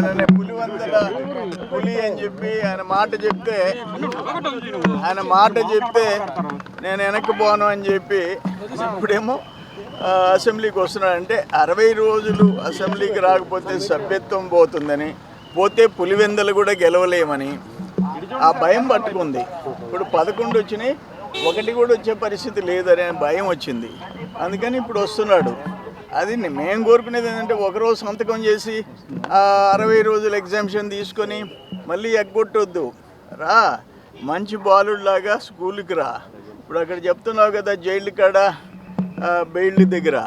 ఆయన పులి అని చెప్పి ఆయన మాట చెప్తే నేను వెనక్కి పోను అని చెప్పి ఇప్పుడేమో అసెంబ్లీకి వస్తున్నాడు. అంటే 60 రోజులు అసెంబ్లీకి రాకపోతే సభ్యత్వం పోతుందని, పోతే పులివెందలు కూడా గెలవలేమని ఆ భయం పట్టుకుంది. ఇప్పుడు 11 వచ్చినాయి, 1 కూడా వచ్చే పరిస్థితి లేదనే భయం వచ్చింది. అందుకని ఇప్పుడు వస్తున్నాడు. అది మేము కోరుకునేది ఏంటంటే ఒకరోజు సంతకం చేసి 60 రోజులు ఎగ్జామ్షన్ తీసుకొని మళ్ళీ ఎగ్గొట్టొద్దు, రా మంచి బాలుడిలాగా స్కూల్కి రా. ఇప్పుడు అక్కడ చెప్తున్నావు కదా, జైలు కాడ బెయిల్ దగ్గర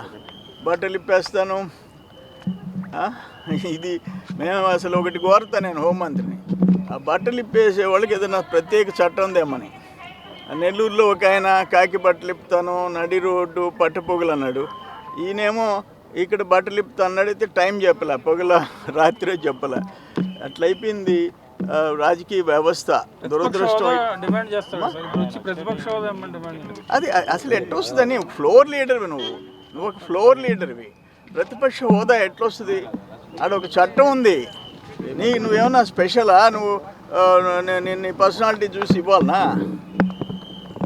బట్టలు ఇప్పేస్తాను. ఇది మేము అసలు ఒకటి కోరుతా నేను హోంమంత్రిని, ఆ బట్టలు ఇప్పేసే వాళ్ళకి ఏదైనా ప్రత్యేక చట్టం దేమని. నెల్లూరులో ఒక ఆయన కాకి బట్టలు ఇప్పుతాను, నడి రోడ్డు పట్టపొగలు అన్నాడు. ఈయనేమో ఇక్కడ బట్టలు ఇప్పుతా అన్నాడు, అయితే టైం చెప్పలే, పొగల రాత్రే చెప్పలే. అట్లయిపోయింది రాజకీయ వ్యవస్థ. దురదృష్టం. అది అసలు ఎట్లా వస్తుందని, ఫ్లోర్ లీడర్వి నువ్వు ఒక ఫ్లోర్ లీడర్వి, ప్రతిపక్ష హోదా ఎట్లొస్తుంది? ఆడ ఒక చట్టం ఉంది. నువ్వేమన్నా స్పెషలా? నువ్వు నీ పర్సనాలిటీ చూసి ఇవ్వాలనా?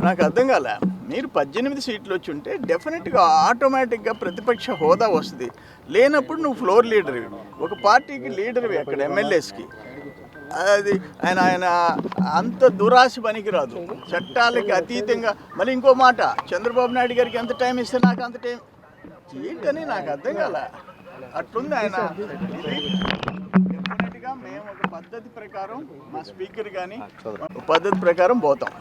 నాకు అర్థం కాలే. మీరు 18 సీట్లు వచ్చి ఉంటే డెఫినెట్గా ఆటోమేటిక్గా ప్రతిపక్ష హోదా వస్తుంది. లేనప్పుడు నువ్వు ఫ్లోర్ లీడర్వి, ఒక పార్టీకి లీడర్వి, అక్కడ ఎమ్మెల్యేస్కి. అది ఆయన అంత దురాశ పనికిరాదు. చట్టాలకి అతీతంగా. మళ్ళీ ఇంకో మాట, చంద్రబాబు నాయుడు గారికి ఎంత టైం ఇస్తే నాకు అంత టైం ఏంటని నాకు అర్థం కాలే. అట్లుంది ఆయన. డెఫినెట్గా మేము ఒక పద్ధతి ప్రకారం, మా స్పీకర్ కానీ పద్ధతి ప్రకారం పోతాం.